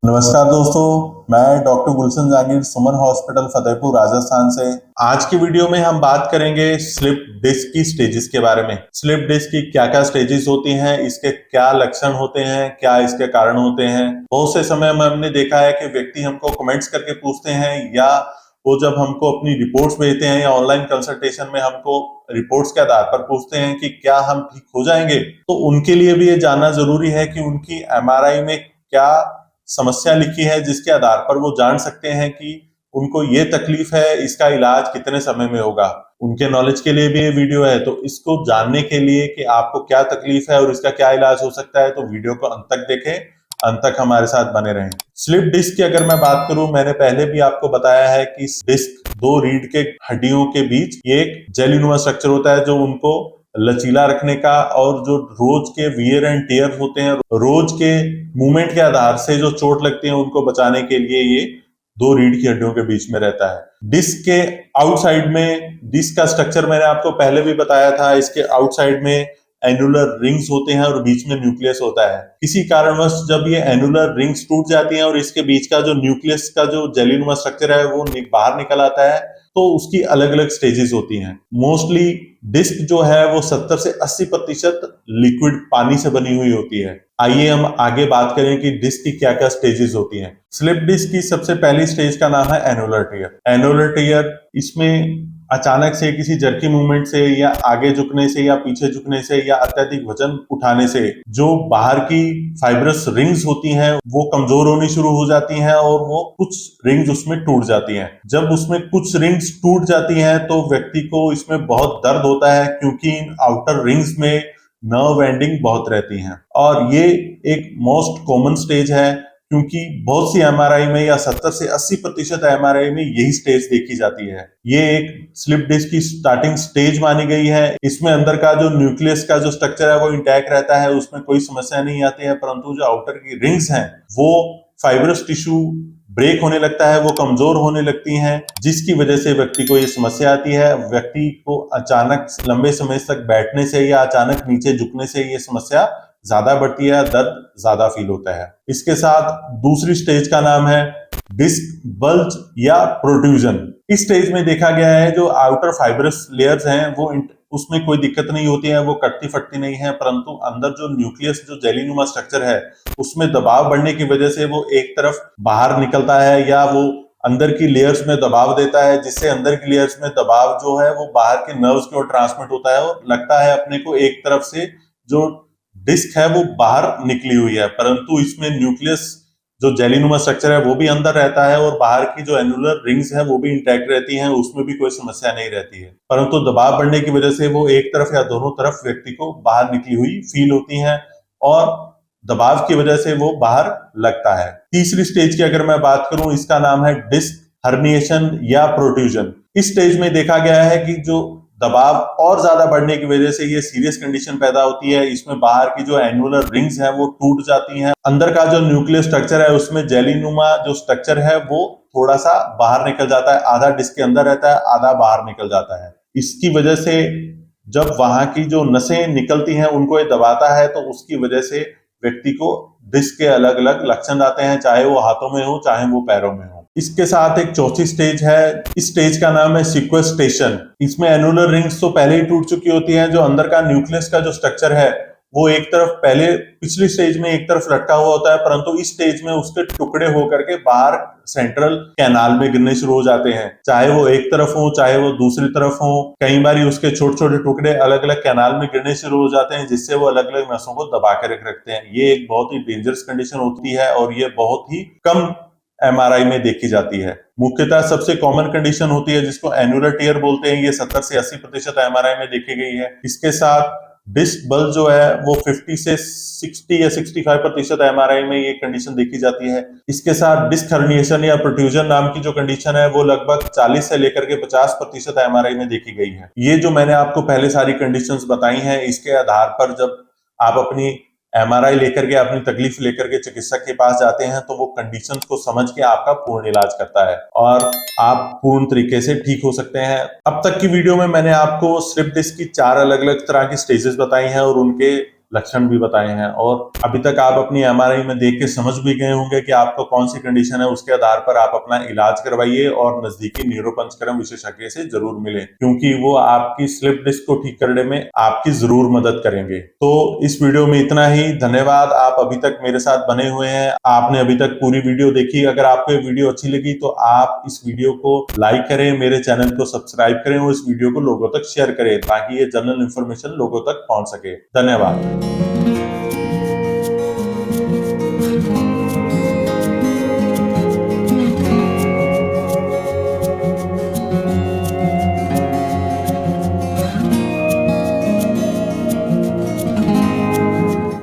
नमस्कार दोस्तों, मैं डॉक्टर गुलशन जहांगीर, सुमन हॉस्पिटल फतेहपुर राजस्थान से। आज की वीडियो में हम बात करेंगे स्लिप डिस्क की स्टेजेस के बारे में। स्लिप डिस्क की क्या क्या स्टेजेस होती हैं, इसके क्या लक्षण होते हैं, क्या इसके कारण होते हैं। बहुत से समय में हमने देखा है कि व्यक्ति हमको कमेंट्स करके पूछते हैं या वो जब हमको अपनी रिपोर्ट्स भेजते हैं या ऑनलाइन कंसल्टेशन में हमको रिपोर्ट्स के आधार पर पूछते हैं कि क्या हम ठीक हो जाएंगे। तो उनके लिए भी ये जानना जरूरी है कि उनकी एमआरआई में क्या समस्या लिखी है, जिसके आधार पर वो जान सकते हैं कि उनको ये तकलीफ है, इसका इलाज कितने समय में होगा। उनके नॉलेज के लिए भी ये वीडियो है, तो इसको जानने के लिए कि आपको क्या तकलीफ है और इसका क्या इलाज हो सकता है, तो वीडियो को अंत तक देखें, अंत तक हमारे साथ बने रहें। स्लिप डिस्क की अगर मैं बात करूं, मैंने पहले भी आपको बताया है कि डिस्क दो रीढ़ के हड्डियों के बीच ये एक जेलीनुमा स्ट्रक्चर होता है, जो उनको लचीला रखने का और जो रोज के वियर एंड टेयर होते हैं, रोज के मूवमेंट के आधार से जो चोट लगती है उनको बचाने के लिए ये दो रीढ़ की हड्डियों के बीच में रहता है। डिस्क के आउटसाइड में, डिस्क का स्ट्रक्चर मैंने आपको पहले भी बताया था, इसके आउटसाइड में एनुलर रिंग्स होते हैं और बीच में न्यूक्लियस होता है। किसी कारणवश जब ये एनुलर रिंग्स टूट जाती हैं और इसके बीच का जो न्यूक्लियस का जो जेलीनुमा स्ट्रक्चर है वो बाहर निकल आता है, तो उसकी अलग अलग स्टेजेस होती हैं। मोस्टली डिस्क जो है वो 70 से 80% लिक्विड पानी से बनी हुई होती है। आइए हम आगे बात करें कि डिस्क की क्या क्या स्टेजेस होती हैं। स्लिप डिस्क की सबसे पहली स्टेज का नाम है एनुलर टियर। एनुलर टियर, इसमें अचानक से किसी जर्की मूवमेंट से या आगे झुकने से या पीछे झुकने से या अत्यधिक वजन उठाने से जो बाहर की फाइब्रस रिंग्स होती हैं वो कमजोर होनी शुरू हो जाती हैं और वो कुछ रिंग्स उसमें टूट जाती हैं। जब उसमें कुछ रिंग्स टूट जाती हैं तो व्यक्ति को इसमें बहुत दर्द होता है, क्योंकि इन आउटर रिंग्स में नर्व एंडिंग बहुत रहती हैं और ये एक मोस्ट कॉमन स्टेज है, क्योंकि बहुत सी एमआरआई में या 70 से 80% एमआरआई में यही स्टेज देखी जाती है। ये एक स्लिप डिस्क की स्टार्टिंग स्टेज मानी गई है। इसमें अंदर का जो न्यूक्लियस का जो स्ट्रक्चर है वो इंटैक्ट रहता है, उसमें कोई समस्या नहीं आती है, परंतु जो आउटर की रिंग्स हैं वो फाइब्रस टिश्यू ब्रेक होने लगता है, वो कमजोर होने लगती हैं, जिसकी वजह से व्यक्ति को ये समस्या आती है। व्यक्ति को अचानक लंबे समय तक बैठने से या अचानक नीचे झुकने से ये समस्या ज्यादा बढ़ती है, दर्द ज्यादा फील होता है। इसके साथ दूसरी स्टेज का नाम है डिस्क बल्ज या प्रोट्रूजन। इस स्टेज में देखा गया है जो आउटर फाइब्रस लेयर्स हैं वो उसमें कोई दिक्कत नहीं होती है, वो कटती फटती नहीं है, परंतु अंदर जो न्यूक्लियस जो जेलीनुमा स्ट्रक्चर है उसमें दबाव बढ़ने की वजह से वो एक तरफ बाहर निकलता है या वो अंदर की लेयर्स में दबाव देता है, जिससे अंदर की लेयर्स में दबाव जो है वो बाहर के नर्व्स की ओर ट्रांसमिट होता है और लगता है अपने को एक तरफ से जो डिस्क है वो बाहर निकली हुई है, परंतु इसमें न्यूक्लियस जो जेलीनुमा स्ट्रक्चर है वो भी अंदर रहता है और बाहर की जो एनुलर रिंग्स है वो भी इंटैक्ट रहती हैं, उसमें भी कोई समस्या नहीं रहती है, परंतु दबाव बढ़ने की वजह से वो एक तरफ या दोनों तरफ व्यक्ति को बाहर निकली हुई फील होती हैं और दबाव की वजह से वो बाहर लगता है। तीसरी स्टेज की अगर मैं बात करूं, इसका नाम है डिस्क हर्निएशन या प्रोट्रूजन। इस स्टेज में देखा गया है कि जो दबाव और ज्यादा बढ़ने की वजह से ये सीरियस कंडीशन पैदा होती है। इसमें बाहर की जो एनुलर रिंग्स हैं वो टूट जाती हैं, अंदर का जो न्यूक्लियस स्ट्रक्चर है उसमें जेलीनुमा जो स्ट्रक्चर है वो थोड़ा सा बाहर निकल जाता है, आधा डिस्क के अंदर रहता है, आधा बाहर निकल जाता है। इसकी वजह से जब वहां की जो नसें निकलती हैं उनको ये दबाता है, तो उसकी वजह से व्यक्ति को डिस्क के अलग अलग लक्षण आते हैं, चाहे वो हाथों में हो चाहे वो पैरों में हो। इसके साथ एक चौथी स्टेज है, इस स्टेज का नाम है सिक्वेस्टेशन। इसमें एनुलर रिंग्स तो पहले ही टूट चुकी होती हैं, जो अंदर का न्यूक्लियस का जो स्ट्रक्चर है वो एक तरफ पहले पिछली स्टेज में एक तरफ लटका हुआ होता है, परंतु इस स्टेज में उसके टुकड़े होकर के बाहर सेंट्रल कैनाल में गिरने शुरू हो जाते हैं, चाहे वो एक तरफ हो चाहे वो दूसरी तरफ हो। कई बार उसके छोटे छोटे टुकड़े अलग अलग कैनाल में गिरने शुरू हो जाते हैं, जिससे वो अलग अलग नसों को दबा कर रखते हैं। ये एक बहुत ही डेंजरस कंडीशन होती है और ये बहुत ही कम एमआरआई में देखी जाती है। मुख्यतः सबसे कॉमन कंडीशन होती है जिसको एनुलर टियर बोलते हैं, ये 70 से 80% एमआरआई में देखी गई है। इसके साथ डिस्क बल्ज जो है वो 50 से 60 या 65% एमआरआई में ये कंडीशन देखी जाती है। इसके साथ डिस्क हर्निएशन या प्रोट्रूजन नाम की जो कंडीशन है वो लगभग 40 से लेकर के 50% एमआरआई में देखी गई है। ये जो मैंने आपको पहले सारी कंडीशंस बताई हैं, इसके आधार पर जब आप अपनी एमआरआई लेकर के अपनी तकलीफ लेकर के चिकित्सक के पास जाते हैं तो वो कंडीशंस को समझ के आपका पूर्ण इलाज करता है और आप पूर्ण तरीके से ठीक हो सकते हैं। अब तक की वीडियो में मैंने आपको स्लिप डिस्क की 4 अलग अलग तरह की स्टेजेस बताई हैं और उनके लक्षण भी बताए हैं, और अभी तक आप अपनी एमआरआई में देख के समझ भी गए होंगे कि आपको कौन सी कंडीशन है। उसके आधार पर आप अपना इलाज करवाइए और नजदीकी न्यूरोपंचकर्म विशेषज्ञ से जरूर मिले, क्योंकि वो आपकी स्लिप डिस्क को ठीक करने में आपकी जरूर मदद करेंगे। तो इस वीडियो में इतना ही। धन्यवाद, आप अभी तक मेरे साथ बने हुए हैं, आपने अभी तक पूरी वीडियो देखी। अगर आपको ये वीडियो अच्छी लगी तो आप इस वीडियो को लाइक करें, मेरे चैनल को सब्सक्राइब करें और इस वीडियो को लोगों तक शेयर करें, ताकि ये जनरल इंफॉर्मेशन लोगों तक पहुंच सके। धन्यवाद।